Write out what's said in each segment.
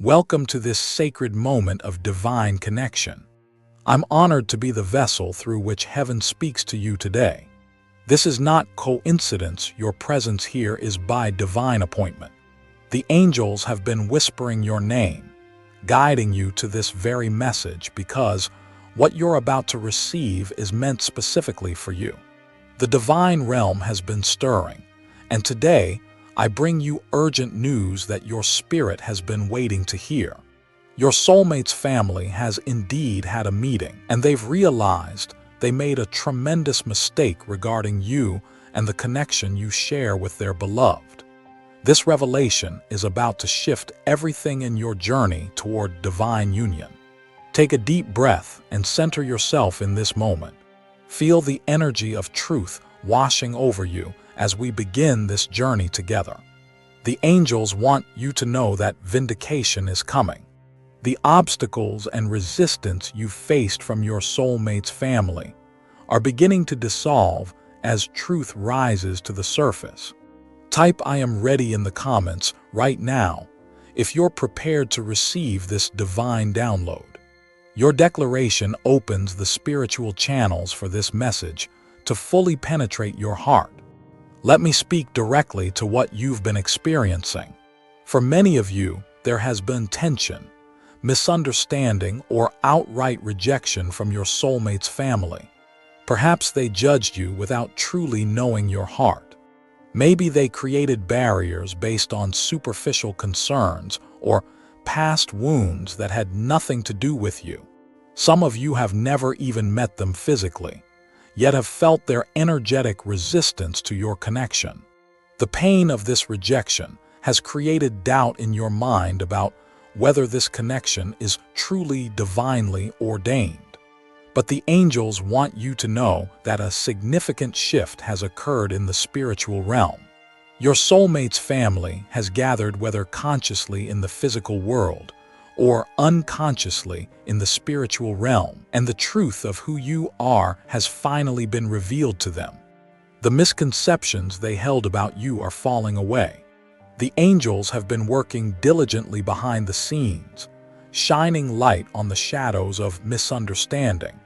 Welcome to this sacred moment of divine connection. I'm honored to be the vessel through which heaven speaks to you today. This is not coincidence. Your presence here is by divine appointment. The angels have been whispering your name, guiding you to this very message because what you're about to receive is meant specifically for you. The divine realm has been stirring, and today I bring you urgent news that your spirit has been waiting to hear. Your soulmate's family has indeed had a meeting, and they've realized they made a tremendous mistake regarding you and the connection you share with their beloved. This revelation is about to shift everything in your journey toward divine union. Take a deep breath and center yourself in this moment. Feel the energy of truth washing over you as we begin this journey together. The angels want you to know that vindication is coming. The obstacles and resistance you've faced from your soulmate's family are beginning to dissolve as truth rises to the surface. Type "I am ready" in the comments right now if you're prepared to receive this divine download. Your declaration opens the spiritual channels for this message to fully penetrate your heart. Let me speak directly to what you've been experiencing. For many of you, there has been tension, misunderstanding, or outright rejection from your soulmate's family. Perhaps they judged you without truly knowing your heart. Maybe they created barriers based on superficial concerns or past wounds that had nothing to do with you. Some of you have never even met them physically, yet have felt their energetic resistance to your connection. The pain of this rejection has created doubt in your mind about whether this connection is truly divinely ordained. But the angels want you to know that a significant shift has occurred in the spiritual realm. Your soulmate's family has gathered, whether consciously in the physical world or unconsciously in the spiritual realm, and the truth of who you are has finally been revealed to them. The misconceptions they held about you are falling away. The angels have been working diligently behind the scenes, shining light on the shadows of misunderstanding.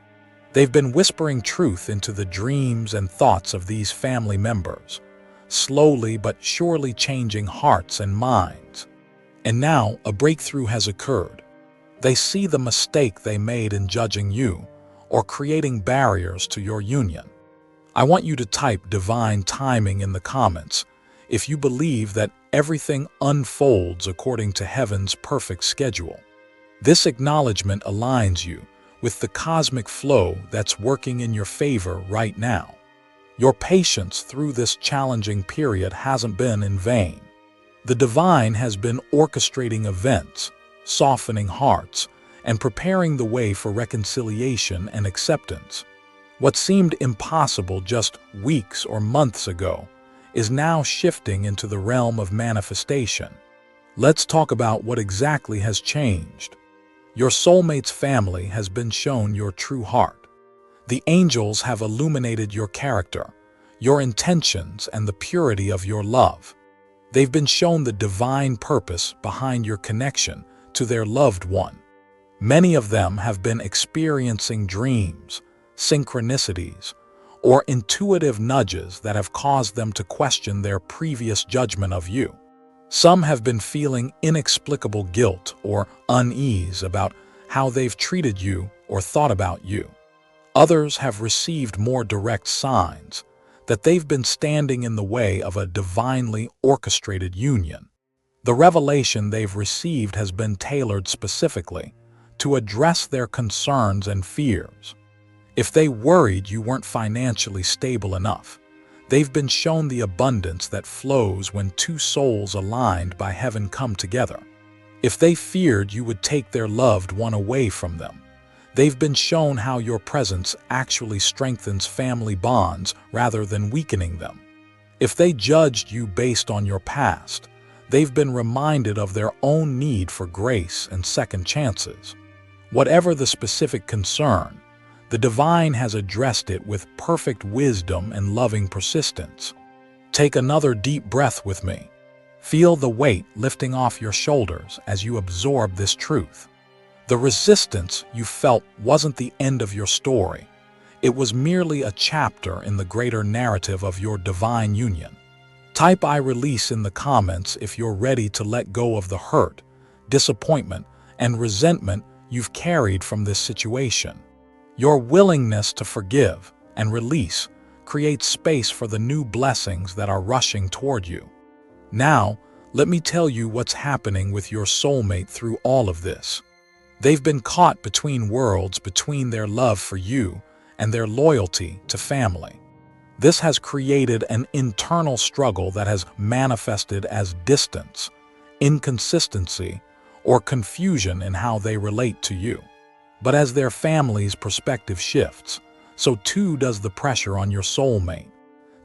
They've been whispering truth into the dreams and thoughts of these family members, slowly but surely changing hearts and minds. And now a breakthrough has occurred. They see the mistake they made in judging you or creating barriers to your union. I want you to type divine timing in the comments if you believe that everything unfolds according to heaven's perfect schedule. This acknowledgement aligns you with the cosmic flow that's working in your favor right now. Your patience through this challenging period hasn't been in vain. The divine has been orchestrating events, softening hearts, and preparing the way for reconciliation and acceptance. What seemed impossible just weeks or months ago is now shifting into the realm of manifestation. Let's talk about what exactly has changed. Your soulmate's family has been shown your true heart. The angels have illuminated your character, your intentions, and the purity of your love. They've been shown the divine purpose behind your connection to their loved one. Many of them have been experiencing dreams, synchronicities, or intuitive nudges that have caused them to question their previous judgment of you. Some have been feeling inexplicable guilt or unease about how they've treated you or thought about you. Others have received more direct signs that they've been standing in the way of a divinely orchestrated union. The revelation they've received has been tailored specifically to address their concerns and fears. If they worried you weren't financially stable enough, they've been shown the abundance that flows when two souls aligned by heaven come together. If they feared you would take their loved one away from them, they've been shown how your presence actually strengthens family bonds rather than weakening them. If they judged you based on your past, they've been reminded of their own need for grace and second chances. Whatever the specific concern, the divine has addressed it with perfect wisdom and loving persistence. Take another deep breath with me. Feel the weight lifting off your shoulders as you absorb this truth. The resistance you felt wasn't the end of your story. It was merely a chapter in the greater narrative of your divine union. Type "I release" in the comments if you're ready to let go of the hurt, disappointment, and resentment you've carried from this situation. Your willingness to forgive and release creates space for the new blessings that are rushing toward you. Now, let me tell you what's happening with your soulmate through all of this. They've been caught between worlds, between their love for you and their loyalty to family. This has created an internal struggle that has manifested as distance, inconsistency, or confusion in how they relate to you. But as their family's perspective shifts, so too does the pressure on your soulmate.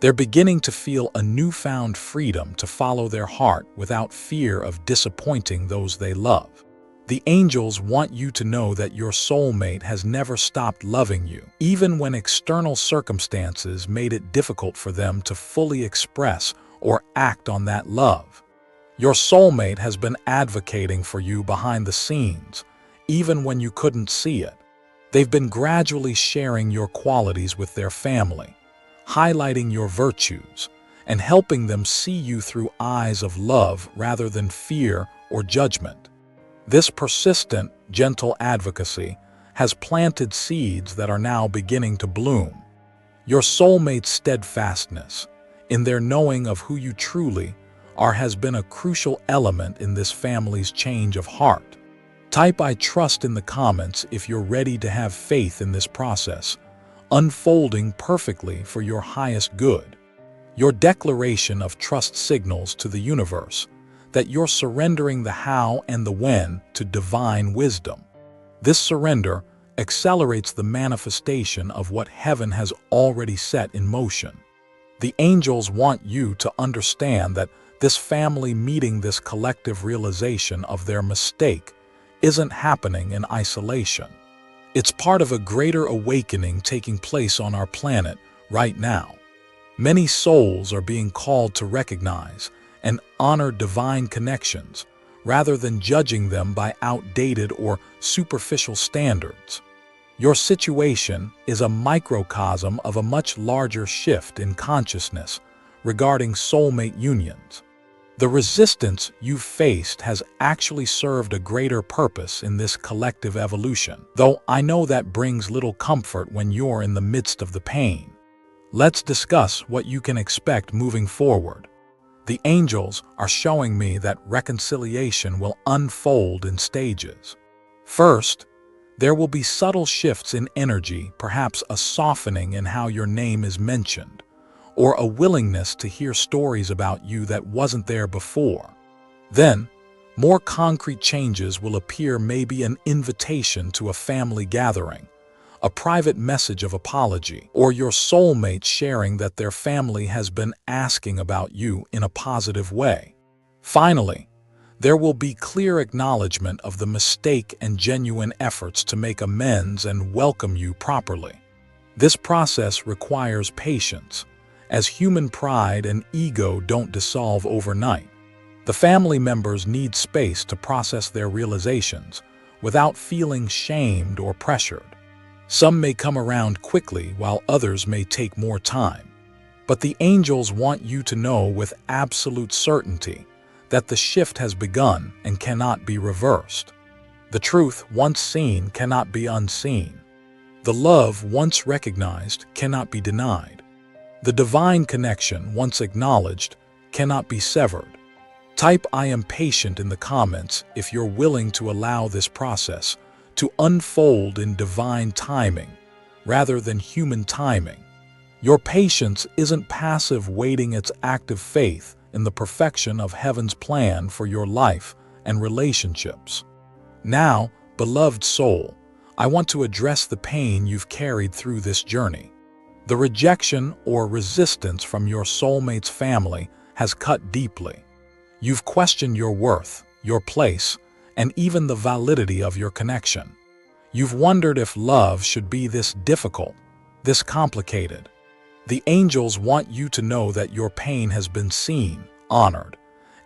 They're beginning to feel a newfound freedom to follow their heart without fear of disappointing those they love. The angels want you to know that your soulmate has never stopped loving you, even when external circumstances made it difficult for them to fully express or act on that love. Your soulmate has been advocating for you behind the scenes, even when you couldn't see it. They've been gradually sharing your qualities with their family, highlighting your virtues, and helping them see you through eyes of love rather than fear or judgment. This persistent, gentle advocacy has planted seeds that are now beginning to bloom. Your soulmate's steadfastness in their knowing of who you truly are has been a crucial element in this family's change of heart. Type "I trust" in the comments if you're ready to have faith in this process, unfolding perfectly for your highest good. Your declaration of trust signals to the universe that you're surrendering the how and the when to divine wisdom. This surrender accelerates the manifestation of what heaven has already set in motion. The angels want you to understand that this family meeting this collective realization of their mistake isn't happening in isolation. It's part of a greater awakening taking place on our planet right now. Many souls are being called to recognize and honor divine connections rather than judging them by outdated or superficial standards. Your situation is a microcosm of a much larger shift in consciousness regarding soulmate unions. The resistance you've faced has actually served a greater purpose in this collective evolution, though I know that brings little comfort when you're in the midst of the pain. Let's discuss what you can expect moving forward. The angels are showing me that reconciliation will unfold in stages. First, there will be subtle shifts in energy, perhaps a softening in how your name is mentioned, or a willingness to hear stories about you that wasn't there before. Then, more concrete changes will appear, maybe an invitation to a family gathering, a private message of apology, or your soulmate sharing that their family has been asking about you in a positive way. Finally, there will be clear acknowledgement of the mistake and genuine efforts to make amends and welcome you properly. This process requires patience, as human pride and ego don't dissolve overnight. The family members need space to process their realizations without feeling shamed or pressured. Some may come around quickly while others may take more time. But the angels want you to know with absolute certainty that the shift has begun and cannot be reversed. The truth once seen cannot be unseen. The love once recognized cannot be denied. The divine connection once acknowledged cannot be severed. Type "I am patient" in the comments if you're willing to allow this process to unfold in divine timing rather than human timing. Your patience isn't passive waiting, it's active faith in the perfection of heaven's plan for your life and relationships. Now, beloved soul, I want to address the pain you've carried through this journey. The rejection or resistance from your soulmate's family has cut deeply. You've questioned your worth, your place, and even the validity of your connection. You've wondered if love should be this difficult, this complicated. The angels want you to know that your pain has been seen, honored,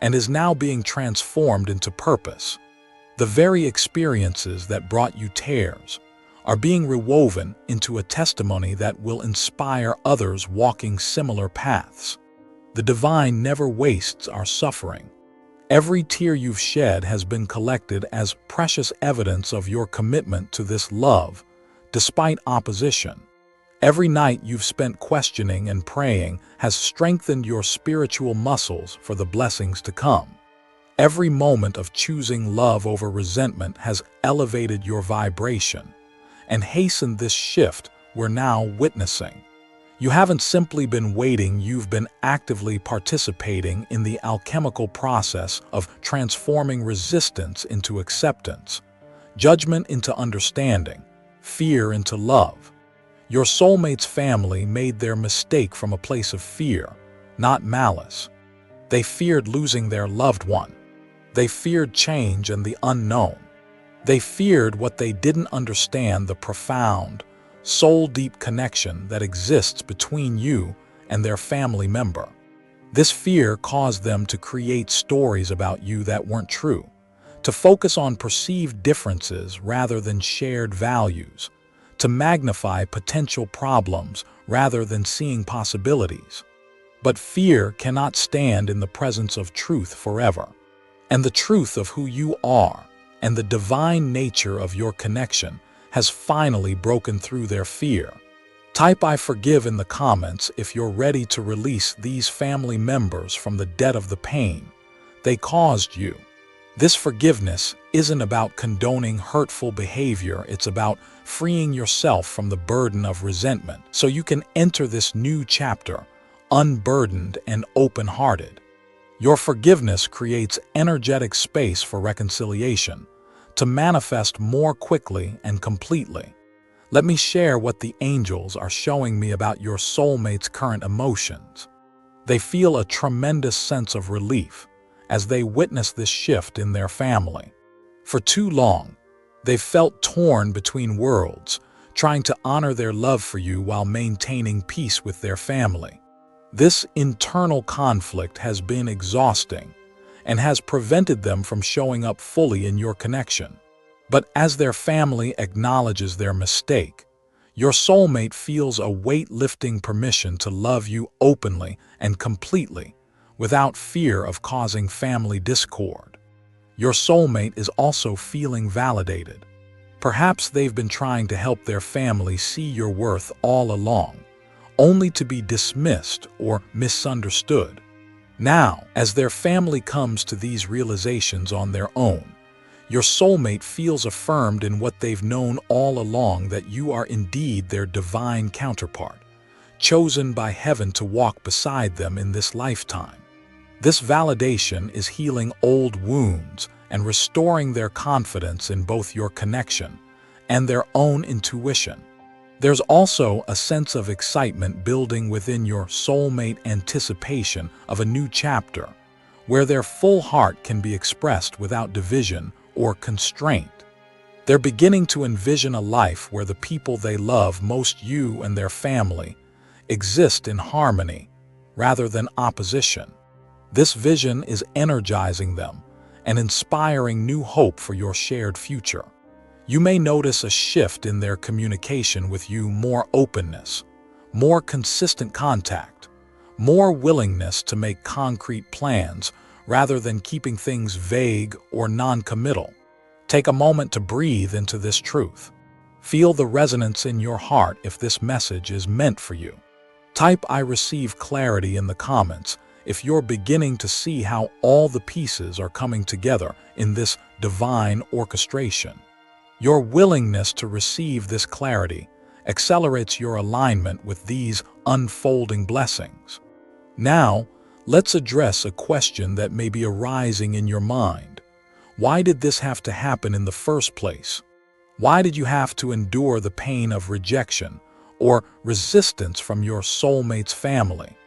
and is now being transformed into purpose. The very experiences that brought you tears are being rewoven into a testimony that will inspire others walking similar paths. The divine never wastes our suffering. Every tear you've shed has been collected as precious evidence of your commitment to this love, despite opposition. Every night you've spent questioning and praying has strengthened your spiritual muscles for the blessings to come. Every moment of choosing love over resentment has elevated your vibration and hastened this shift we're now witnessing. You haven't simply been waiting, you've been actively participating in the alchemical process of transforming resistance into acceptance, judgment into understanding, fear into love. Your soulmate's family made their mistake from a place of fear, not malice. They feared losing their loved one. They feared change and the unknown. They feared what they didn't understand, the profound, soul-deep connection that exists between you and their family member. This fear caused them to create stories about you that weren't true, to focus on perceived differences rather than shared values, to magnify potential problems rather than seeing possibilities. But fear cannot stand in the presence of truth forever, and the truth of who you are and the divine nature of your connection has finally broken through their fear. Type "I forgive" in the comments if you're ready to release these family members from the debt of the pain they caused you. This forgiveness isn't about condoning hurtful behavior, it's about freeing yourself from the burden of resentment so you can enter this new chapter unburdened and open-hearted. Your forgiveness creates energetic space for reconciliation to manifest more quickly and completely. Let me share what the angels are showing me about your soulmate's current emotions. They feel a tremendous sense of relief as they witness this shift in their family. For too long, they've felt torn between worlds, trying to honor their love for you while maintaining peace with their family. This internal conflict has been exhausting and has prevented them from showing up fully in your connection. But as their family acknowledges their mistake, your soulmate feels a weight-lifting permission to love you openly and completely without fear of causing family discord. Your soulmate is also feeling validated. Perhaps they've been trying to help their family see your worth all along, only to be dismissed or misunderstood. Now, as their family comes to these realizations on their own, your soulmate feels affirmed in what they've known all along, that you are indeed their divine counterpart, chosen by heaven to walk beside them in this lifetime. This validation is healing old wounds and restoring their confidence in both your connection and their own intuition. There's also a sense of excitement building within your soulmate, anticipation of a new chapter, where their full heart can be expressed without division or constraint. They're beginning to envision a life where the people they love most, you and their family, exist in harmony rather than opposition. This vision is energizing them and inspiring new hope for your shared future. You may notice a shift in their communication with you, more openness, more consistent contact, more willingness to make concrete plans rather than keeping things vague or non-committal. Take a moment to breathe into this truth. Feel the resonance in your heart if this message is meant for you. Type "I receive" clarity in the comments if you're beginning to see how all the pieces are coming together in this divine orchestration. Your willingness to receive this clarity accelerates your alignment with these unfolding blessings. Now, let's address a question that may be arising in your mind. Why did this have to happen in the first place? Why did you have to endure the pain of rejection or resistance from your soulmate's family?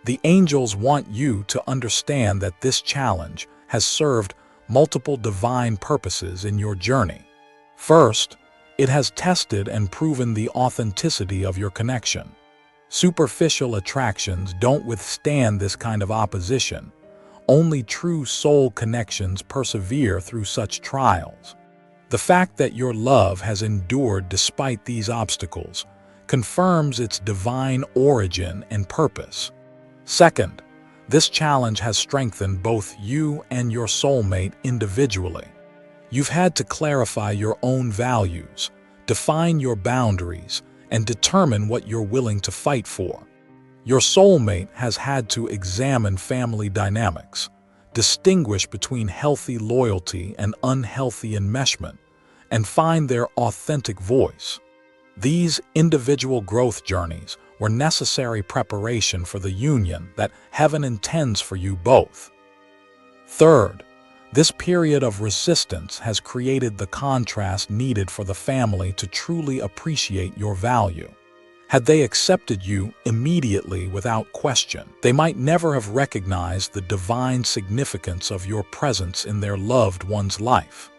The angels want you to understand that this challenge has served multiple divine purposes in your journey. First, it has tested and proven the authenticity of your connection. Superficial attractions don't withstand this kind of opposition. Only true soul connections persevere through such trials. The fact that your love has endured despite these obstacles confirms its divine origin and purpose. Second, this challenge has strengthened both you and your soulmate individually. You've had to clarify your own values, define your boundaries, and determine what you're willing to fight for. Your soulmate has had to examine family dynamics, distinguish between healthy loyalty and unhealthy enmeshment, and find their authentic voice. These individual growth journeys were necessary preparation for the union that heaven intends for you both. Third, this period of resistance has created the contrast needed for the family to truly appreciate your value. Had they accepted you immediately without question, they might never have recognized the divine significance of your presence in their loved one's life.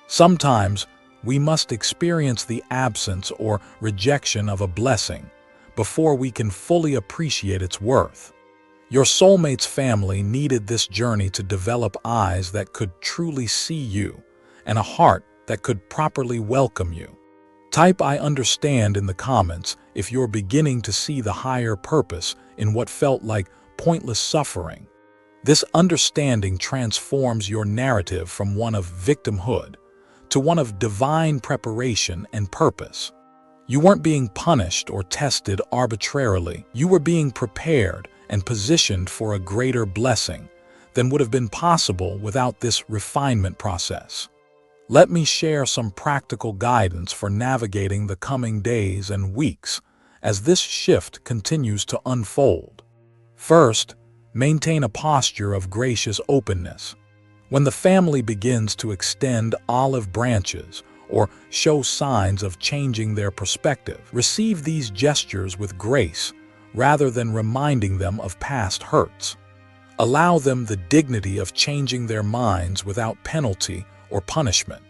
Sometimes, we must experience the absence or rejection of a blessing before we can fully appreciate its worth. Your soulmate's family needed this journey to develop eyes that could truly see you and a heart that could properly welcome you. Type "I understand" in the comments if you're beginning to see the higher purpose in what felt like pointless suffering. This understanding transforms your narrative from one of victimhood to one of divine preparation and purpose. You weren't being punished or tested arbitrarily. You were being prepared and positioned for a greater blessing than would have been possible without this refinement process. Let me share some practical guidance for navigating the coming days and weeks as this shift continues to unfold. First, maintain a posture of gracious openness. When the family begins to extend olive branches or show signs of changing their perspective, receive these gestures with grace rather than reminding them of past hurts. Allow them the dignity of changing their minds without penalty or punishment.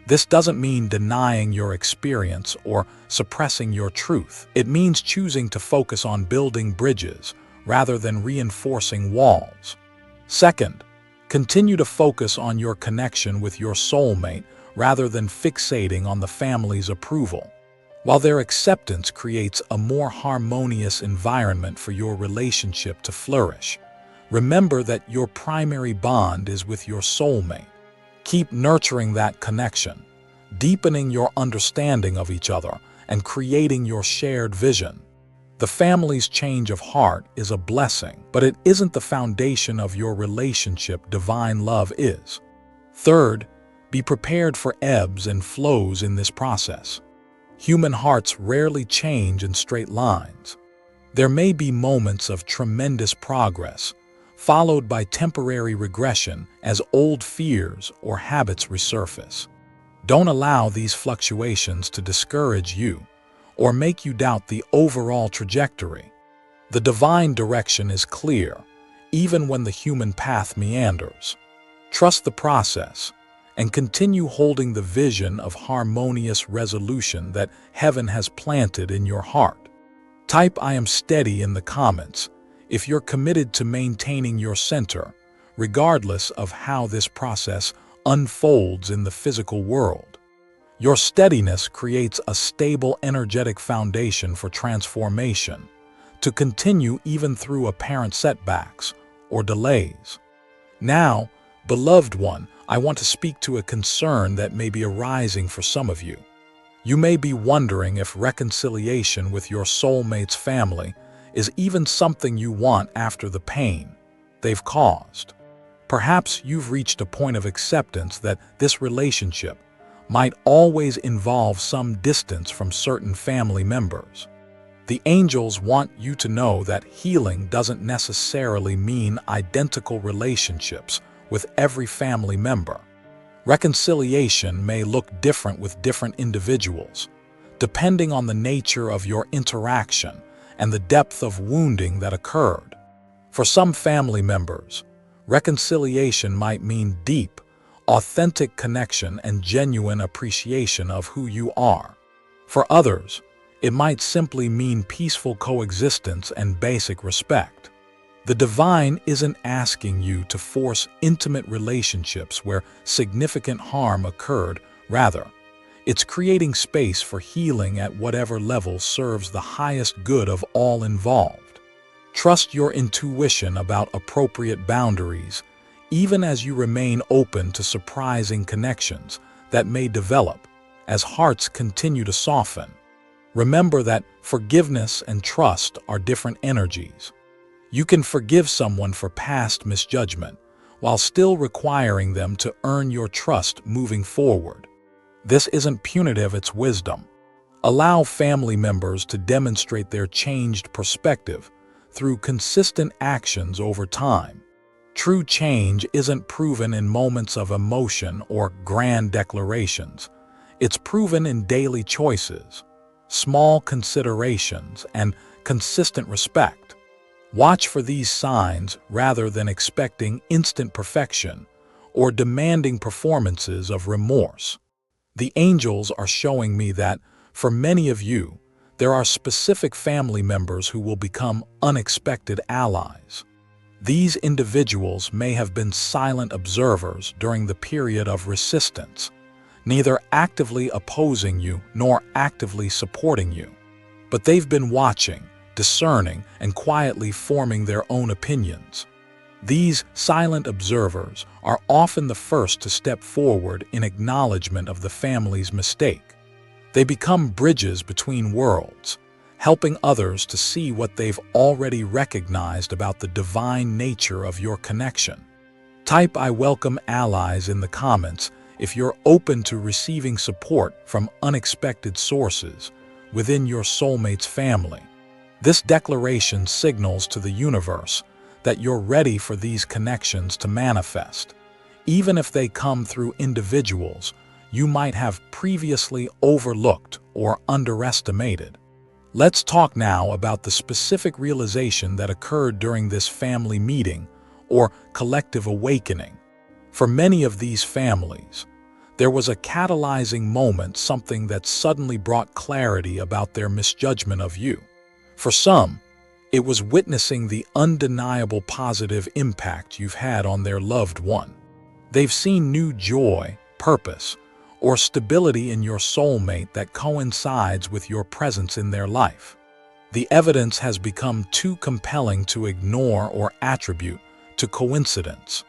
This doesn't mean denying your experience or suppressing your truth. It means choosing to focus on building bridges rather than reinforcing walls. Second, continue to focus on your connection with your soulmate rather than fixating on the family's approval. While their acceptance creates a more harmonious environment for your relationship to flourish, remember that your primary bond is with your soulmate. Keep nurturing that connection, deepening your understanding of each other and creating your shared vision. The family's change of heart is a blessing, but it isn't the foundation of your relationship. Divine love is. Third, be prepared for ebbs and flows in this process. Human hearts rarely change in straight lines. There may be moments of tremendous progress, followed by temporary regression as old fears or habits resurface. Don't allow these fluctuations to discourage you or make you doubt the overall trajectory. The divine direction is clear, even when the human path meanders. Trust the process and continue holding the vision of harmonious resolution that heaven has planted in your heart. Type "I am steady" in the comments if you're committed to maintaining your center, regardless of how this process unfolds in the physical world. Your steadiness creates a stable, energetic foundation for transformation to continue even through apparent setbacks or delays. Now, beloved one, I want to speak to a concern that may be arising for some of you. You may be wondering if reconciliation with your soulmate's family is even something you want after the pain they've caused. Perhaps you've reached a point of acceptance that this relationship might always involve some distance from certain family members. The angels want you to know that healing doesn't necessarily mean identical relationships with every family member. Reconciliation may look different with different individuals, depending on the nature of your interaction and the depth of wounding that occurred. For some family members, reconciliation might mean deep, authentic connection and genuine appreciation of who you are. For others, it might simply mean peaceful coexistence and basic respect. The divine isn't asking you to force intimate relationships where significant harm occurred. Rather, it's creating space for healing at whatever level serves the highest good of all involved. Trust your intuition about appropriate boundaries, even as you remain open to surprising connections that may develop as hearts continue to soften. Remember that forgiveness and trust are different energies. You can forgive someone for past misjudgment while still requiring them to earn your trust moving forward. This isn't punitive, it's wisdom. Allow family members to demonstrate their changed perspective through consistent actions over time. True change isn't proven in moments of emotion or grand declarations. It's proven in daily choices, small considerations, and consistent respect. Watch for these signs rather than expecting instant perfection or demanding performances of remorse. The angels are showing me that, for many of you, there are specific family members who will become unexpected allies. These individuals may have been silent observers during the period of resistance, neither actively opposing you nor actively supporting you. But they've been watching, discerning, and quietly forming their own opinions. These silent observers are often the first to step forward in acknowledgement of the family's mistake. They become bridges between worlds, helping others to see what they've already recognized about the divine nature of your connection. Type "I welcome allies" in the comments if you're open to receiving support from unexpected sources within your soulmate's family. This declaration signals to the universe that you're ready for these connections to manifest, even if they come through individuals you might have previously overlooked or underestimated. Let's talk now about the specific realization that occurred during this family meeting or collective awakening. For many of these families, there was a catalyzing moment, something that suddenly brought clarity about their misjudgment of you. For some, it was witnessing the undeniable positive impact you've had on their loved one. They've seen new joy, purpose, or stability in your soulmate that coincides with your presence in their life. The evidence has become too compelling to ignore or attribute to coincidence.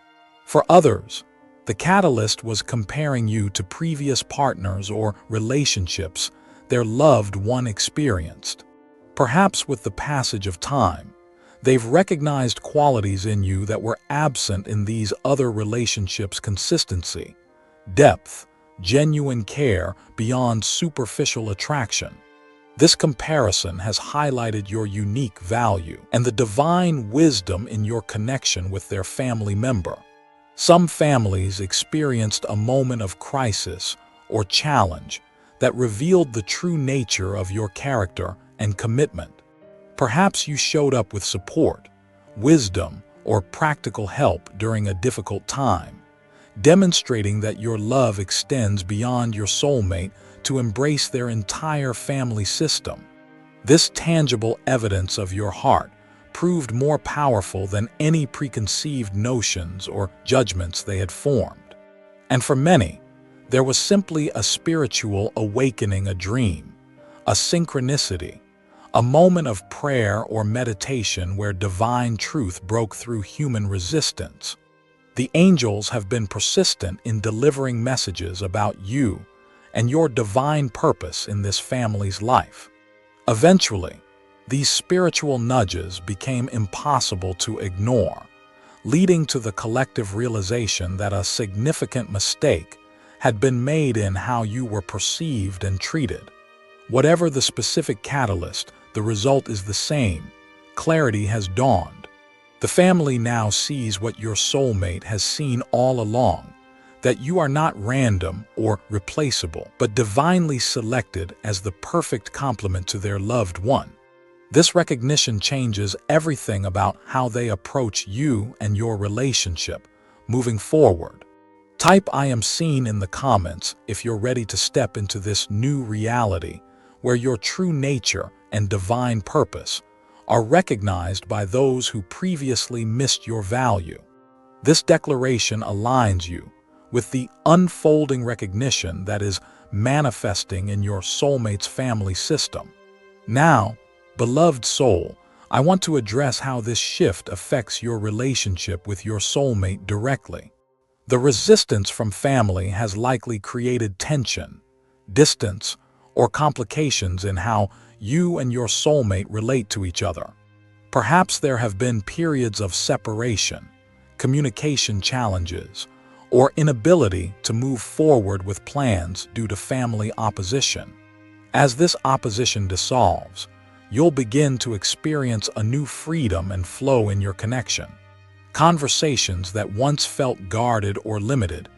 For others, the catalyst was comparing you to previous partners or relationships their loved one experienced. Perhaps with the passage of time, they've recognized qualities in you that were absent in these other relationships: consistency, depth, genuine care beyond superficial attraction. This comparison has highlighted your unique value and the divine wisdom in your connection with their family member. Some families experienced a moment of crisis or challenge that revealed the true nature of your character and commitment. Perhaps you showed up with support, wisdom, or practical help during a difficult time, demonstrating that your love extends beyond your soulmate to embrace their entire family system. This tangible evidence of your heart proved more powerful than any preconceived notions or judgments they had formed. And for many, there was simply a spiritual awakening, a dream, a synchronicity, a moment of prayer or meditation where divine truth broke through human resistance. The angels have been persistent in delivering messages about you and your divine purpose in this family's life. Eventually, these spiritual nudges became impossible to ignore, leading to the collective realization that a significant mistake had been made in how you were perceived and treated. Whatever the specific catalyst, the result is the same. Clarity has dawned. The family now sees what your soulmate has seen all along, that you are not random or replaceable, but divinely selected as the perfect complement to their loved one. This recognition changes everything about how they approach you and your relationship moving forward. Type "I am seen" in the comments if you're ready to step into this new reality where your true nature and divine purpose are recognized by those who previously missed your value. This declaration aligns you with the unfolding recognition that is manifesting in your soulmate's family system. Now, beloved soul, I want to address how this shift affects your relationship with your soulmate directly. The resistance from family has likely created tension, distance, or complications in how you and your soulmate relate to each other. Perhaps there have been periods of separation, communication challenges, or inability to move forward with plans due to family opposition. As this opposition dissolves, you'll begin to experience a new freedom and flow in your connection. Conversations that once felt guarded or limited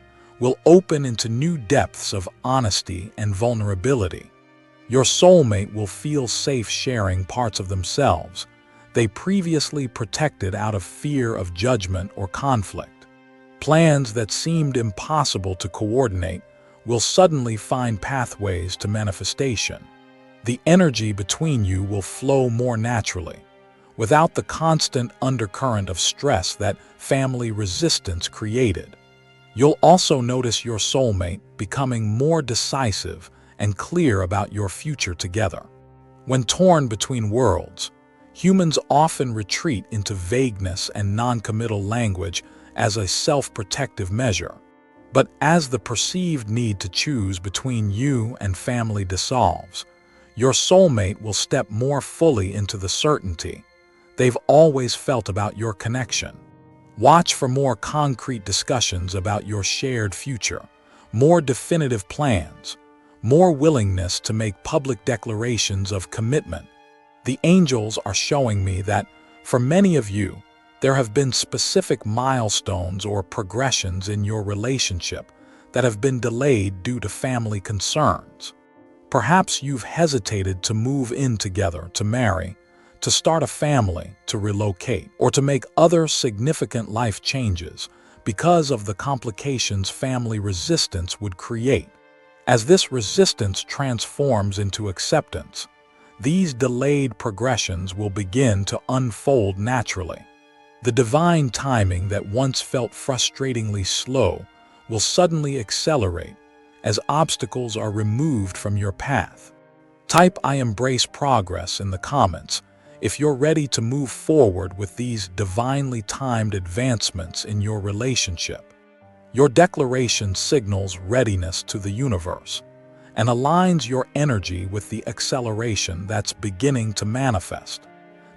will open into new depths of honesty and vulnerability. Your soulmate will feel safe sharing parts of themselves they previously protected out of fear of judgment or conflict. Plans that seemed impossible to coordinate will suddenly find pathways to manifestation. The energy between you will flow more naturally, without the constant undercurrent of stress that family resistance created. You'll also notice your soulmate becoming more decisive and clear about your future together. When torn between worlds, humans often retreat into vagueness and non-committal language as a self-protective measure. But as the perceived need to choose between you and family dissolves, your soulmate will step more fully into the certainty they've always felt about your connection. Watch for more concrete discussions about your shared future, more definitive plans, more willingness to make public declarations of commitment. The angels are showing me that, for many of you, there have been specific milestones or progressions in your relationship that have been delayed due to family concerns. Perhaps you've hesitated to move in together, to marry, to start a family, to relocate, or to make other significant life changes because of the complications family resistance would create. As this resistance transforms into acceptance, these delayed progressions will begin to unfold naturally. The divine timing that once felt frustratingly slow will suddenly accelerate as obstacles are removed from your path. Type "I embrace progress" in the comments if you're ready to move forward with these divinely timed advancements in your relationship. Your declaration signals readiness to the universe and aligns your energy with the acceleration that's beginning to manifest.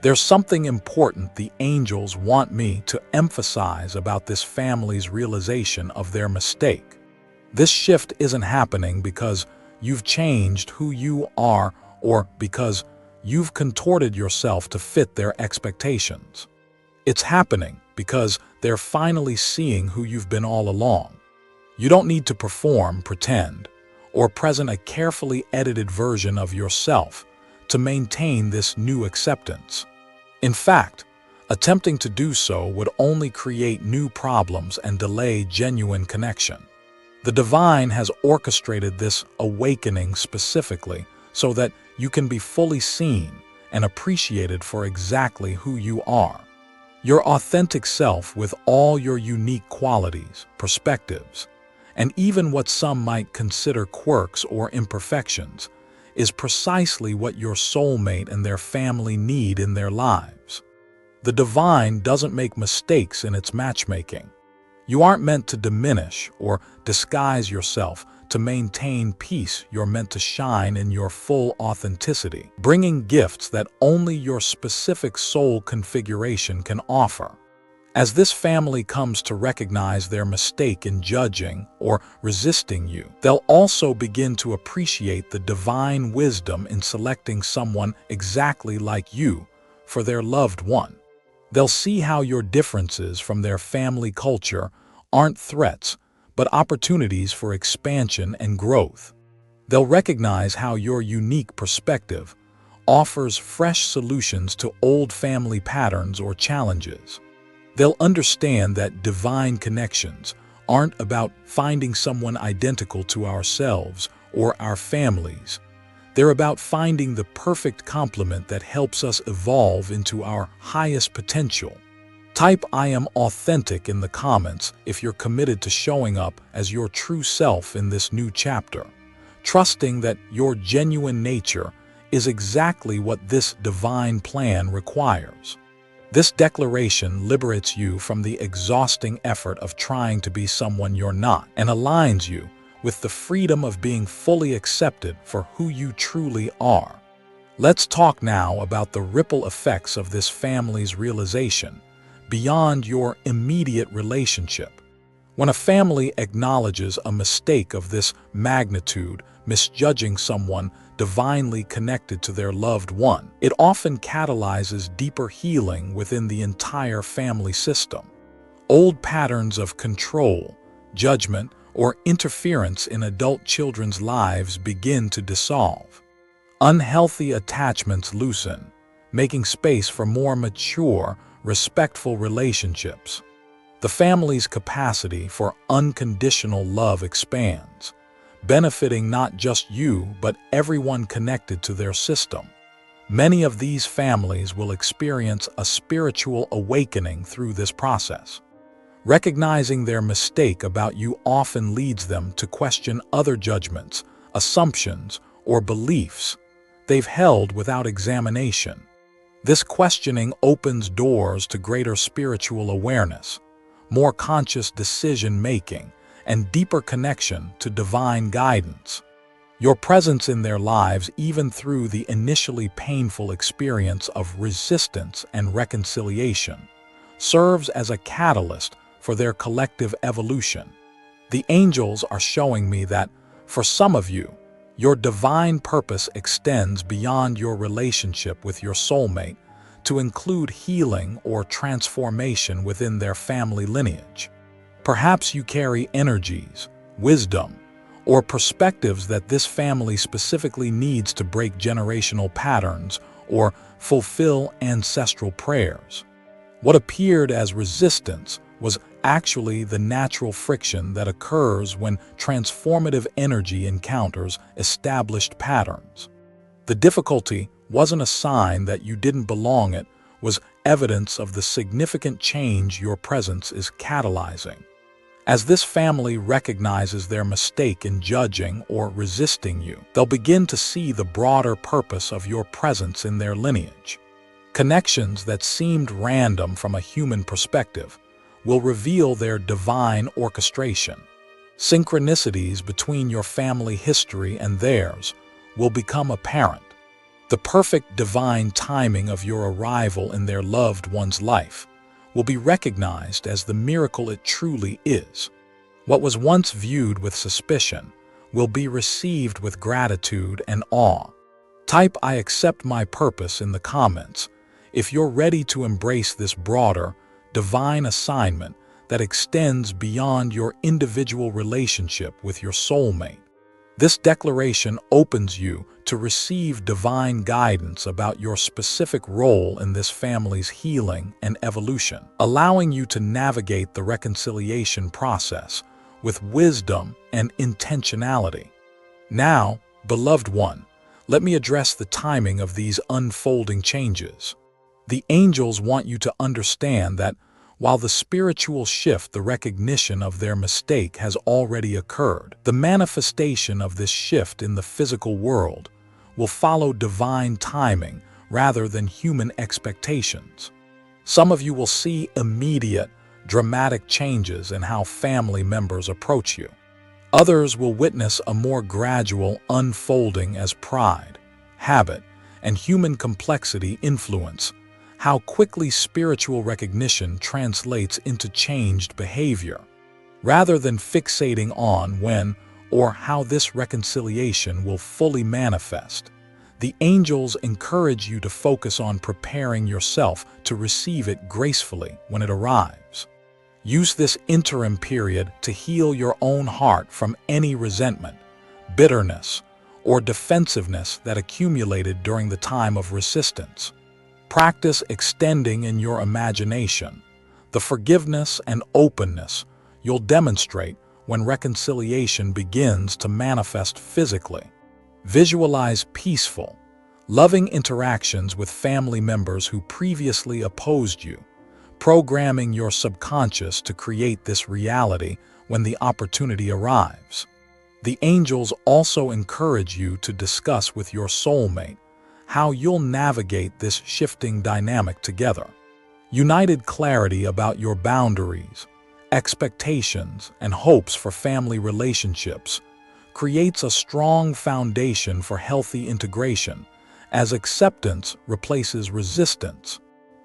There's something important the angels want me to emphasize about this family's realization of their mistake. This shift isn't happening because you've changed who you are or because you've contorted yourself to fit their expectations. It's happening because they're finally seeing who you've been all along. You don't need to perform, pretend, or present a carefully edited version of yourself to maintain this new acceptance. In fact, attempting to do so would only create new problems and delay genuine connection. The divine has orchestrated this awakening specifically so that you can be fully seen and appreciated for exactly who you are. Your authentic self with all your unique qualities, perspectives, and even what some might consider quirks or imperfections, is precisely what your soulmate and their family need in their lives. The divine doesn't make mistakes in its matchmaking. You aren't meant to diminish or disguise yourself to maintain peace. You're meant to shine in your full authenticity, bringing gifts that only your specific soul configuration can offer. As this family comes to recognize their mistake in judging or resisting you, they'll also begin to appreciate the divine wisdom in selecting someone exactly like you for their loved one. They'll see how your differences from their family culture aren't threats, but opportunities for expansion and growth. They'll recognize how your unique perspective offers fresh solutions to old family patterns or challenges. They'll understand that divine connections aren't about finding someone identical to ourselves or our families. They're about finding the perfect complement that helps us evolve into our highest potential. Type "I am authentic" in the comments if you're committed to showing up as your true self in this new chapter, trusting that your genuine nature is exactly what this divine plan requires. This declaration liberates you from the exhausting effort of trying to be someone you're not and aligns you with the freedom of being fully accepted for who you truly are. Let's talk now about the ripple effects of this family's realization beyond your immediate relationship. When a family acknowledges a mistake of this magnitude, misjudging someone divinely connected to their loved one, it often catalyzes deeper healing within the entire family system. Old patterns of control, judgment, or interference in adult children's lives begin to dissolve. Unhealthy attachments loosen, making space for more mature, respectful relationships. The family's capacity for unconditional love expands, benefiting not just you but everyone connected to their system. Many of these families will experience a spiritual awakening through this process. Recognizing their mistake about you often leads them to question other judgments, assumptions, or beliefs they've held without examination. This questioning opens doors to greater spiritual awareness, more conscious decision-making, and deeper connection to divine guidance. Your presence in their lives, even through the initially painful experience of resistance and reconciliation, serves as a catalyst for their collective evolution. The angels are showing me that, for some of you, your divine purpose extends beyond your relationship with your soulmate to include healing or transformation within their family lineage. Perhaps you carry energies, wisdom, or perspectives that this family specifically needs to break generational patterns or fulfill ancestral prayers. What appeared as resistance was actually the natural friction that occurs when transformative energy encounters established patterns. The difficulty wasn't a sign that you didn't belong, it was evidence of the significant change your presence is catalyzing. As this family recognizes their mistake in judging or resisting you, they'll begin to see the broader purpose of your presence in their lineage. Connections that seemed random from a human perspective will reveal their divine orchestration. Synchronicities between your family history and theirs will become apparent. The perfect divine timing of your arrival in their loved one's life will be recognized as the miracle it truly is. What was once viewed with suspicion will be received with gratitude and awe. Type "I accept my purpose" in the comments if you're ready to embrace this broader, divine assignment that extends beyond your individual relationship with your soulmate. This declaration opens you to receive divine guidance about your specific role in this family's healing and evolution, allowing you to navigate the reconciliation process with wisdom and intentionality. Now, beloved one, let me address the timing of these unfolding changes. The angels want you to understand that while the spiritual shift, the recognition of their mistake, has already occurred, the manifestation of this shift in the physical world will follow divine timing rather than human expectations. Some of you will see immediate, dramatic changes in how family members approach you. Others will witness a more gradual unfolding as pride, habit, and human complexity influence how quickly spiritual recognition translates into changed behavior. Rather than fixating on when or how this reconciliation will fully manifest, the angels encourage you to focus on preparing yourself to receive it gracefully when it arrives. Use this interim period to heal your own heart from any resentment, bitterness, or defensiveness that accumulated during the time of resistance. Practice extending in your imagination the forgiveness and openness you'll demonstrate when reconciliation begins to manifest physically. Visualize peaceful, loving interactions with family members who previously opposed you, programming your subconscious to create this reality when the opportunity arrives. The angels also encourage you to discuss with your soulmate how you'll navigate this shifting dynamic together. United clarity about your boundaries, expectations, and hopes for family relationships creates a strong foundation for healthy integration as acceptance replaces resistance.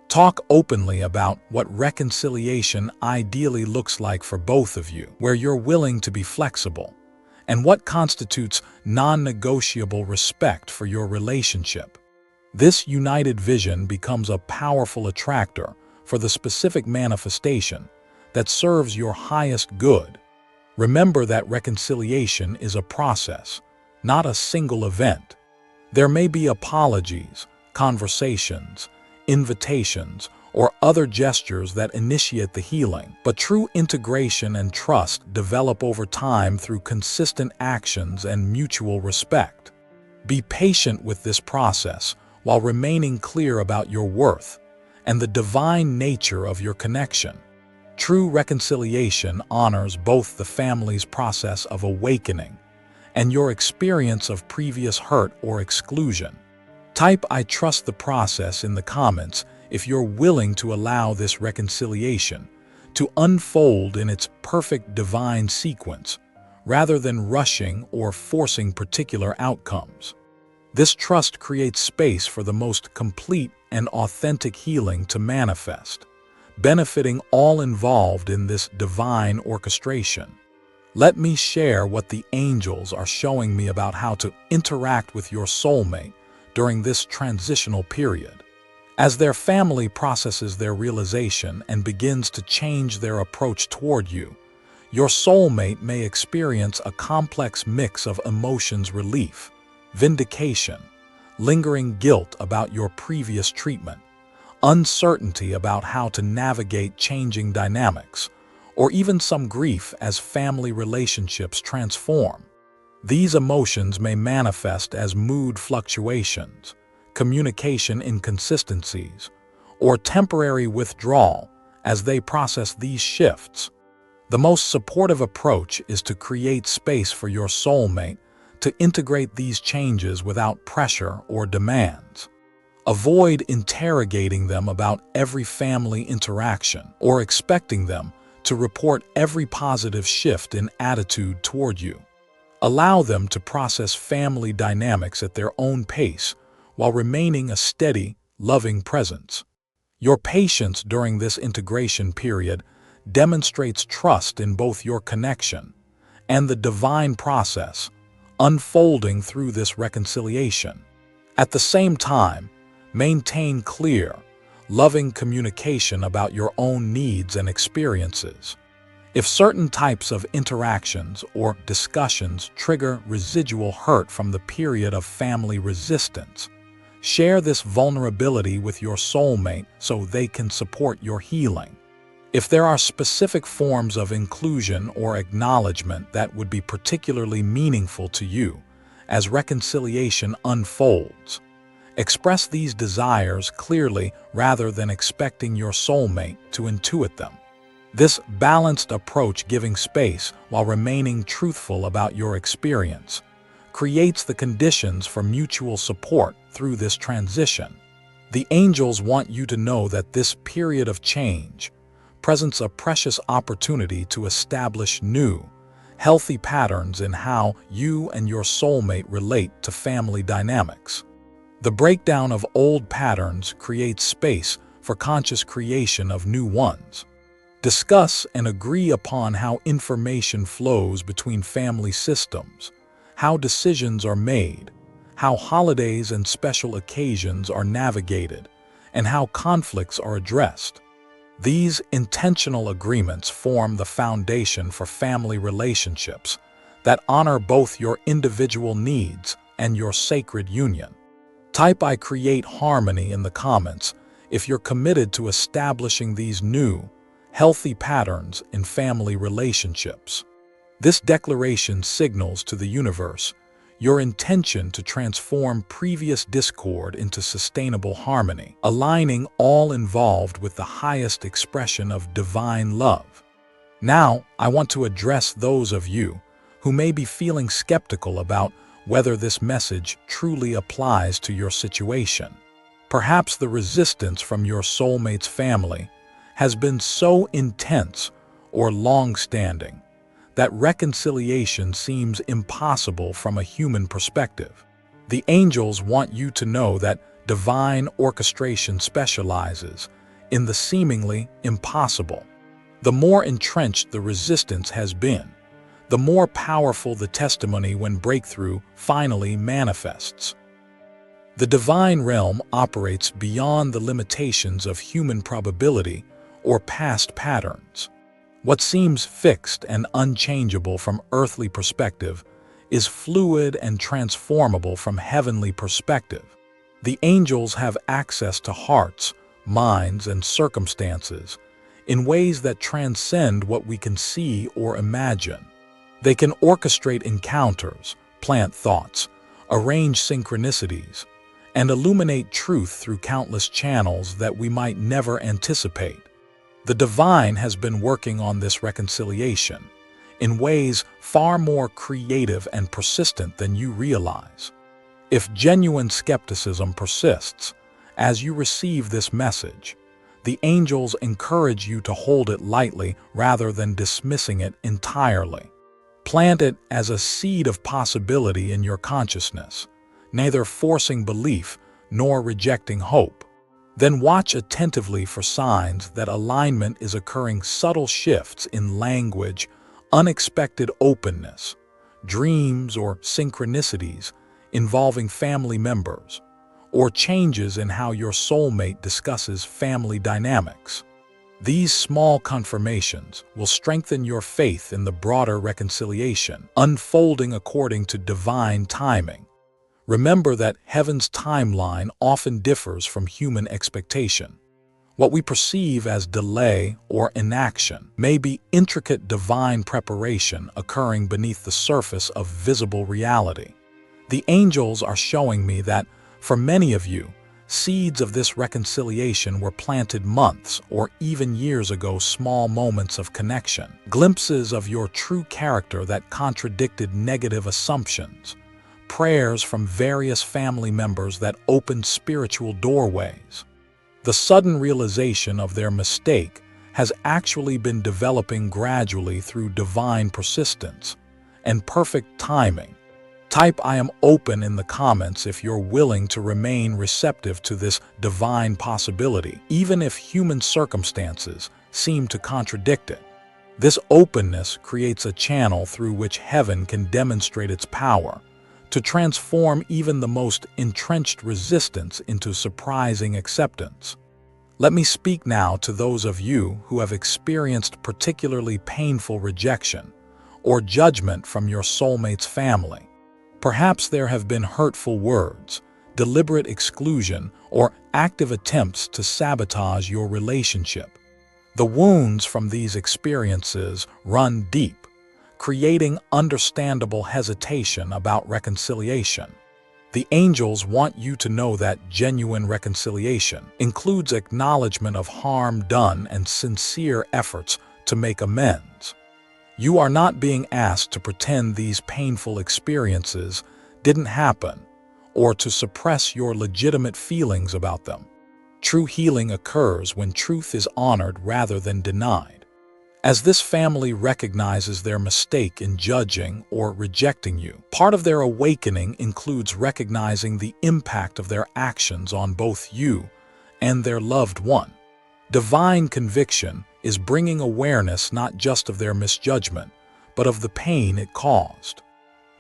Talk openly about what reconciliation ideally looks like for both of you, where you're willing to be flexible, and what constitutes non-negotiable respect for your relationship. This united vision becomes a powerful attractor for the specific manifestation that serves your highest good. Remember that reconciliation is a process, not a single event. There may be apologies, conversations, invitations, or other gestures that initiate the healing, but true integration and trust develop over time through consistent actions and mutual respect. Be patient with this process while remaining clear about your worth and the divine nature of your connection. True reconciliation honors both the family's process of awakening and your experience of previous hurt or exclusion. Type "I trust the process" in the comments if you're willing to allow this reconciliation to unfold in its perfect divine sequence, rather than rushing or forcing particular outcomes. This trust creates space for the most complete and authentic healing to manifest, benefiting all involved in this divine orchestration. Let me share what the angels are showing me about how to interact with your soulmate during this transitional period. As their family processes their realization and begins to change their approach toward you, your soulmate may experience a complex mix of emotions: relief, vindication, lingering guilt about your previous treatment, uncertainty about how to navigate changing dynamics, or even some grief as family relationships transform. These emotions may manifest as mood fluctuations, communication inconsistencies, or temporary withdrawal as they process these shifts. The most supportive approach is to create space for your soulmate to integrate these changes without pressure or demands. Avoid interrogating them about every family interaction or expecting them to report every positive shift in attitude toward you. Allow them to process family dynamics at their own pace while remaining a steady, loving presence. Your patience during this integration period demonstrates trust in both your connection and the divine process unfolding through this reconciliation. At the same time, maintain clear, loving communication about your own needs and experiences. If certain types of interactions or discussions trigger residual hurt from the period of family resistance, share this vulnerability with your soulmate so they can support your healing. If there are specific forms of inclusion or acknowledgement that would be particularly meaningful to you as reconciliation unfolds, express these desires clearly rather than expecting your soulmate to intuit them. This balanced approach, giving space while remaining truthful about your experience, creates the conditions for mutual support through this transition. The angels want you to know that this period of change presents a precious opportunity to establish new, healthy patterns in how you and your soulmate relate to family dynamics. The breakdown of old patterns creates space for conscious creation of new ones. Discuss and agree upon how information flows between family systems, how decisions are made, how holidays and special occasions are navigated, and how conflicts are addressed. These intentional agreements form the foundation for family relationships that honor both your individual needs and your sacred union. Type "I create harmony" in the comments if you're committed to establishing these new, healthy patterns in family relationships. This declaration signals to the universe your intention to transform previous discord into sustainable harmony, aligning all involved with the highest expression of divine love. Now, I want to address those of you who may be feeling skeptical about whether this message truly applies to your situation. Perhaps the resistance from your soulmate's family has been so intense or long-standing that reconciliation seems impossible from a human perspective. The angels want you to know that divine orchestration specializes in the seemingly impossible. The more entrenched the resistance has been, the more powerful the testimony when breakthrough finally manifests. The divine realm operates beyond the limitations of human probability or past patterns. What seems fixed and unchangeable from earthly perspective is fluid and transformable from heavenly perspective. The angels have access to hearts, minds, and circumstances in ways that transcend what we can see or imagine. They can orchestrate encounters, plant thoughts, arrange synchronicities, and illuminate truth through countless channels that we might never anticipate. The divine has been working on this reconciliation in ways far more creative and persistent than you realize. If genuine skepticism persists as you receive this message, the angels encourage you to hold it lightly rather than dismissing it entirely. Plant it as a seed of possibility in your consciousness, neither forcing belief nor rejecting hope. Then watch attentively for signs that alignment is occurring, subtle shifts in language, unexpected openness, dreams or synchronicities involving family members, or changes in how your soulmate discusses family dynamics. These small confirmations will strengthen your faith in the broader reconciliation, unfolding according to divine timing. Remember that heaven's timeline often differs from human expectation. What we perceive as delay or inaction may be intricate divine preparation occurring beneath the surface of visible reality. The angels are showing me that, for many of you, seeds of this reconciliation were planted months or even years ago. Small moments of connection, glimpses of your true character that contradicted negative assumptions, prayers from various family members that opened spiritual doorways. The sudden realization of their mistake has actually been developing gradually through divine persistence and perfect timing. Type "I am open" in the comments if you're willing to remain receptive to this divine possibility, even if human circumstances seem to contradict it. This openness creates a channel through which heaven can demonstrate its power to transform even the most entrenched resistance into surprising acceptance. Let me speak now to those of you who have experienced particularly painful rejection or judgment from your soulmate's family. Perhaps there have been hurtful words, deliberate exclusion, or active attempts to sabotage your relationship. The wounds from these experiences run deep, creating understandable hesitation about reconciliation. The angels want you to know that genuine reconciliation includes acknowledgement of harm done and sincere efforts to make amends. You are not being asked to pretend these painful experiences didn't happen or to suppress your legitimate feelings about them. True healing occurs when truth is honored rather than denied. As this family recognizes their mistake in judging or rejecting you, part of their awakening includes recognizing the impact of their actions on both you and their loved one. Divine conviction is bringing awareness not just of their misjudgment, but of the pain it caused.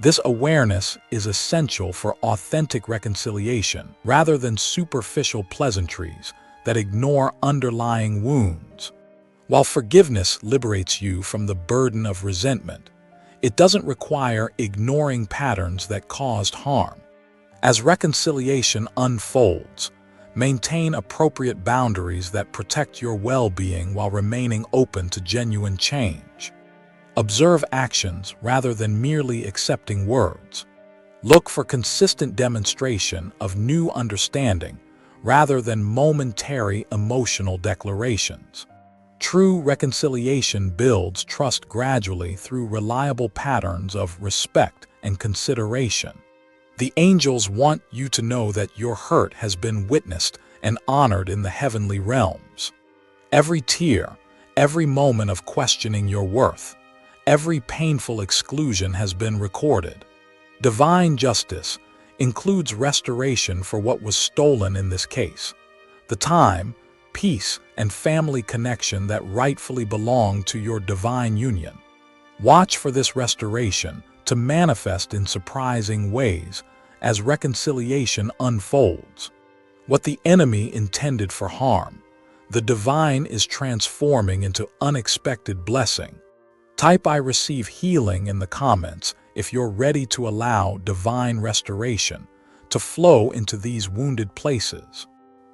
This awareness is essential for authentic reconciliation rather than superficial pleasantries that ignore underlying wounds. While forgiveness liberates you from the burden of resentment, it doesn't require ignoring patterns that caused harm. As reconciliation unfolds, maintain appropriate boundaries that protect your well-being while remaining open to genuine change. Observe actions rather than merely accepting words. Look for consistent demonstration of new understanding rather than momentary emotional declarations. True reconciliation builds trust gradually through reliable patterns of respect and consideration. The angels want you to know that your hurt has been witnessed and honored in the heavenly realms. Every tear, every moment of questioning your worth, every painful exclusion has been recorded. Divine justice includes restoration for what was stolen in this case. The time, peace, and family connection that rightfully belong to your divine union. Watch for this restoration to manifest in surprising ways as reconciliation unfolds. What the enemy intended for harm, the divine is transforming into unexpected blessing. Type "I receive healing" in the comments if you're ready to allow divine restoration to flow into these wounded places.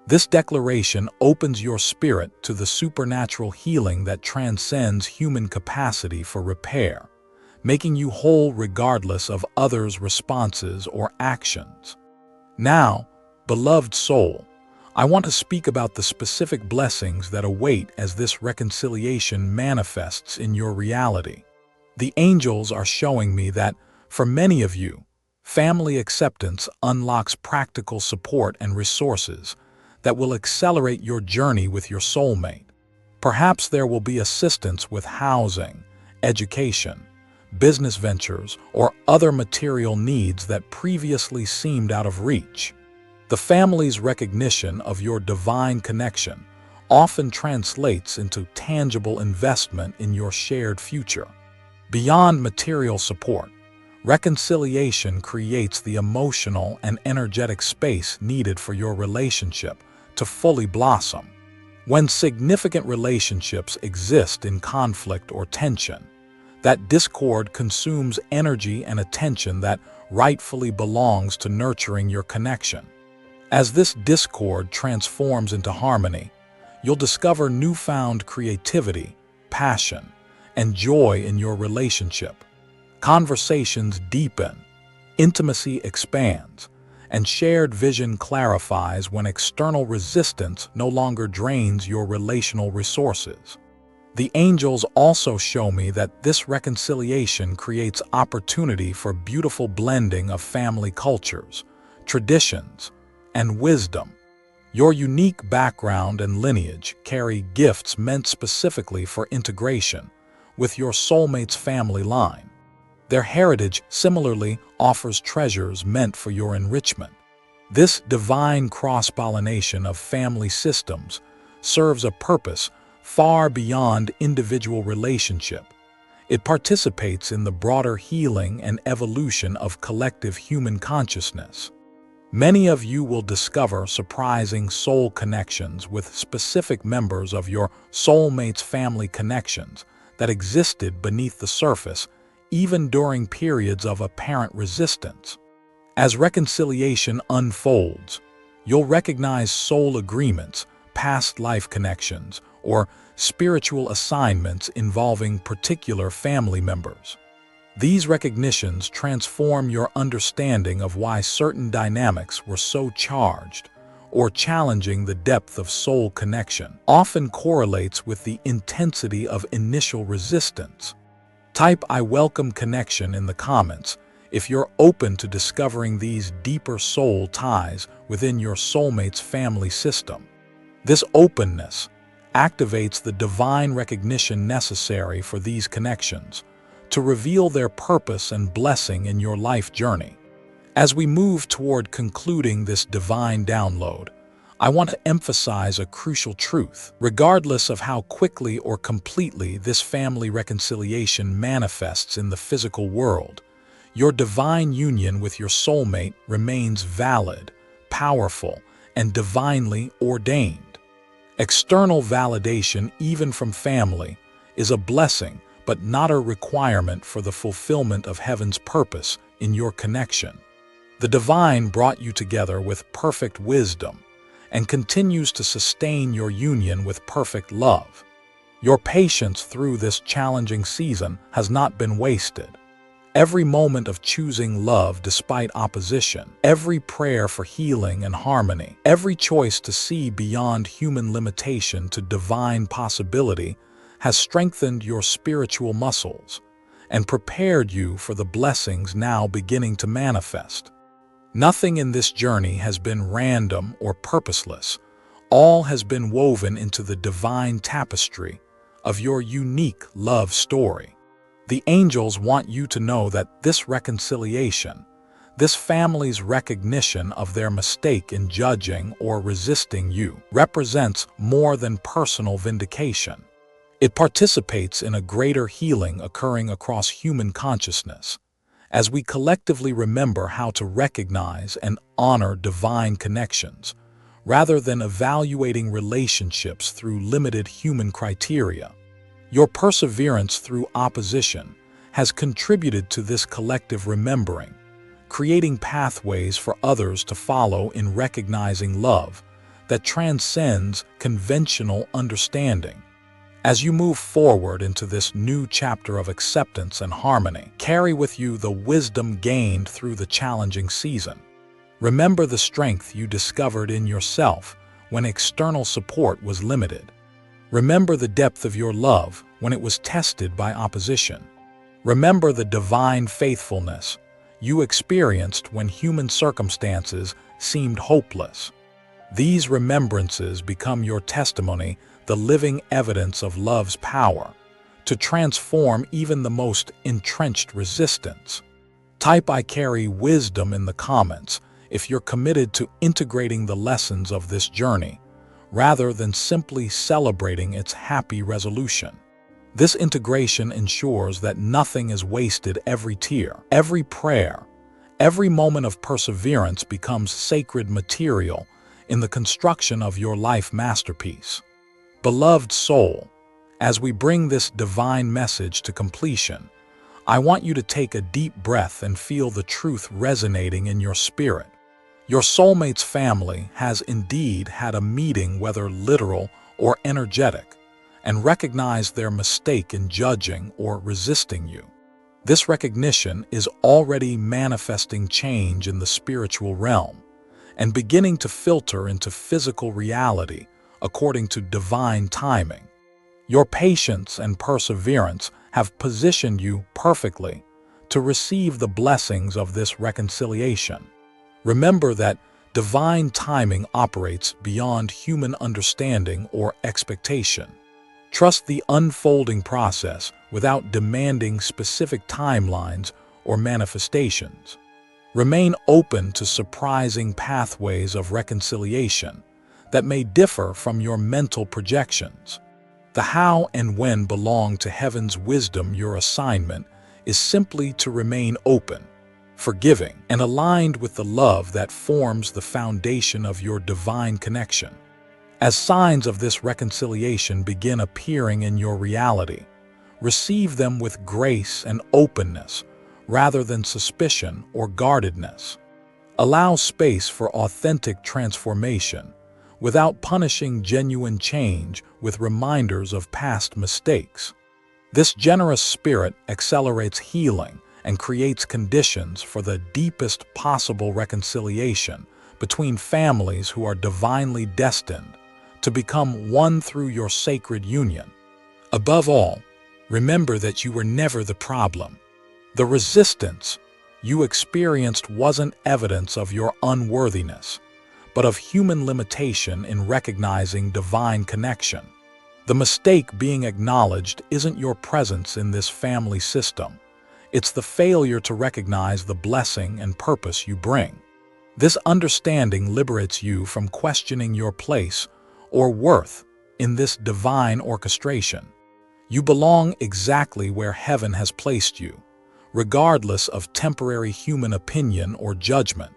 This declaration opens your spirit to the supernatural healing that transcends human capacity for repair, making you whole regardless of others' responses or actions. Now, beloved soul, I want to speak about the specific blessings that await as this reconciliation manifests in your reality. The angels are showing me that, for many of you, family acceptance unlocks practical support and resources that will accelerate your journey with your soulmate. Perhaps there will be assistance with housing, education, business ventures, or other material needs that previously seemed out of reach. The family's recognition of your divine connection often translates into tangible investment in your shared future. Beyond material support, reconciliation creates the emotional and energetic space needed for your relationship to fully blossom. When significant relationships exist in conflict or tension, that discord consumes energy and attention that rightfully belongs to nurturing your connection. As this discord transforms into harmony, you'll discover newfound creativity, passion, and joy in your relationship. Conversations deepen, intimacy expands, and shared vision clarifies when external resistance no longer drains your relational resources. The angels also show me that this reconciliation creates opportunity for beautiful blending of family cultures, traditions, and wisdom. Your unique background and lineage carry gifts meant specifically for integration with your soulmate's family line. Their heritage similarly offers treasures meant for your enrichment. This divine cross-pollination of family systems serves a purpose far beyond individual relationship. It participates in the broader healing and evolution of collective human consciousness. Many of you will discover surprising soul connections with specific members of your soulmate's family connections that existed beneath the surface, even during periods of apparent resistance. As reconciliation unfolds, you'll recognize soul agreements, past life connections, or spiritual assignments involving particular family members. These recognitions transform your understanding of why certain dynamics were so charged, or challenging the depth of soul connection often correlates with the intensity of initial resistance. Type "I welcome connection" in the comments if you're open to discovering these deeper soul ties within your soulmate's family system. This openness activates the divine recognition necessary for these connections to reveal their purpose and blessing in your life journey. As we move toward concluding this divine download, I want to emphasize a crucial truth. Regardless of how quickly or completely this family reconciliation manifests in the physical world, your divine union with your soulmate remains valid, powerful, and divinely ordained. External validation, even from family, is a blessing, but not a requirement for the fulfillment of heaven's purpose in your connection. The divine brought you together with perfect wisdom and continues to sustain your union with perfect love. Your patience through this challenging season has not been wasted. Every moment of choosing love despite opposition, every prayer for healing and harmony, every choice to see beyond human limitation to divine possibility has strengthened your spiritual muscles and prepared you for the blessings now beginning to manifest. Nothing in this journey has been random or purposeless. All has been woven into the divine tapestry of your unique love story. The angels want you to know that this reconciliation, this family's recognition of their mistake in judging or resisting you, represents more than personal vindication. It participates in a greater healing occurring across human consciousness, as we collectively remember how to recognize and honor divine connections, rather than evaluating relationships through limited human criteria. Your perseverance through opposition has contributed to this collective remembering, creating pathways for others to follow in recognizing love that transcends conventional understanding. As you move forward into this new chapter of acceptance and harmony, carry with you the wisdom gained through the challenging season. Remember the strength you discovered in yourself when external support was limited. Remember the depth of your love when it was tested by opposition. Remember the divine faithfulness you experienced when human circumstances seemed hopeless. These remembrances become your testimony, the living evidence of love's power to transform even the most entrenched resistance. Type "I carry wisdom" in the comments if you're committed to integrating the lessons of this journey, rather than simply celebrating its happy resolution. This integration ensures that nothing is wasted. Every tear, every prayer, every moment of perseverance becomes sacred material in the construction of your life masterpiece. Beloved soul, as we bring this divine message to completion, I want you to take a deep breath and feel the truth resonating in your spirit. Your soulmate's family has indeed had a meeting, whether literal or energetic, and recognized their mistake in judging or resisting you. This recognition is already manifesting change in the spiritual realm and beginning to filter into physical reality according to divine timing. Your patience and perseverance have positioned you perfectly to receive the blessings of this reconciliation. Remember that divine timing operates beyond human understanding or expectation. Trust the unfolding process without demanding specific timelines or manifestations. Remain open to surprising pathways of reconciliation that may differ from your mental projections. The how and when belong to heaven's wisdom. Your assignment is simply to remain open, forgiving, and aligned with the love that forms the foundation of your divine connection. As signs of this reconciliation begin appearing in your reality, receive them with grace and openness rather than suspicion or guardedness. Allow space for authentic transformation without punishing genuine change with reminders of past mistakes. This generous spirit accelerates healing and creates conditions for the deepest possible reconciliation between families who are divinely destined to become one through your sacred union. Above all, remember that you were never the problem. The resistance you experienced wasn't evidence of your unworthiness, but of human limitation in recognizing divine connection. The mistake being acknowledged isn't your presence in this family system. It's the failure to recognize the blessing and purpose you bring. This understanding liberates you from questioning your place or worth in this divine orchestration. You belong exactly where heaven has placed you, regardless of temporary human opinion or judgment.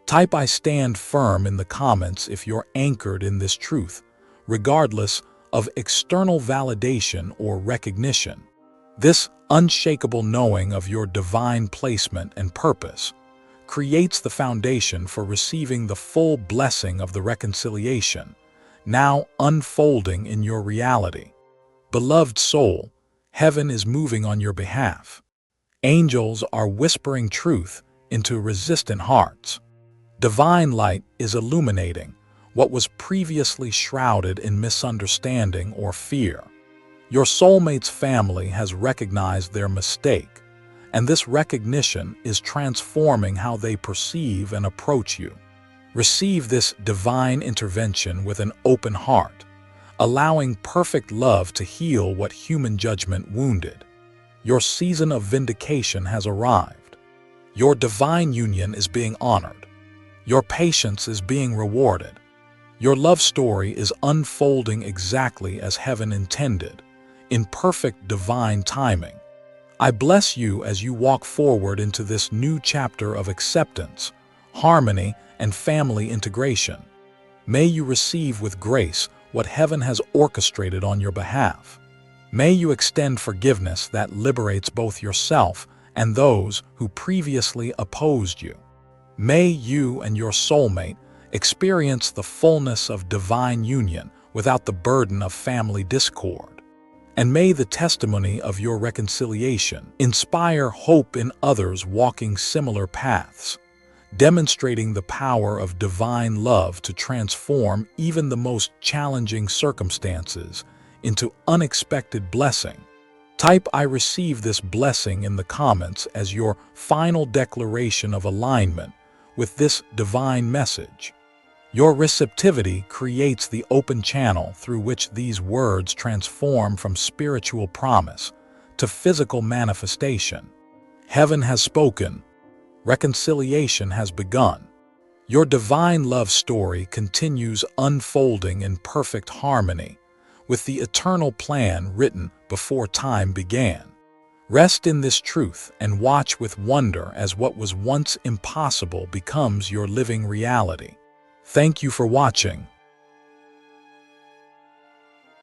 Type "I stand firm" in the comments if you're anchored in this truth, regardless of external validation or recognition. This unshakable knowing of your divine placement and purpose creates the foundation for receiving the full blessing of the reconciliation, now unfolding in your reality. Beloved soul, heaven is moving on your behalf. Angels are whispering truth into resistant hearts. Divine light is illuminating what was previously shrouded in misunderstanding or fear. Your soulmate's family has recognized their mistake, and this recognition is transforming how they perceive and approach you. Receive this divine intervention with an open heart, allowing perfect love to heal what human judgment wounded. Your season of vindication has arrived. Your divine union is being honored. Your patience is being rewarded. Your love story is unfolding exactly as heaven intended, in perfect divine timing. I bless you as you walk forward into this new chapter of acceptance, harmony, and family integration. May you receive with grace what heaven has orchestrated on your behalf. May you extend forgiveness that liberates both yourself and those who previously opposed you. May you and your soulmate experience the fullness of divine union without the burden of family discord. And may the testimony of your reconciliation inspire hope in others walking similar paths, demonstrating the power of divine love to transform even the most challenging circumstances into unexpected blessing. Type "I receive this blessing" in the comments as your final declaration of alignment with this divine message. Your receptivity creates the open channel through which these words transform from spiritual promise to physical manifestation. Heaven has spoken. Reconciliation has begun. Your divine love story continues unfolding in perfect harmony with the eternal plan written before time began. Rest in this truth and watch with wonder as what was once impossible becomes your living reality. Thank you for watching.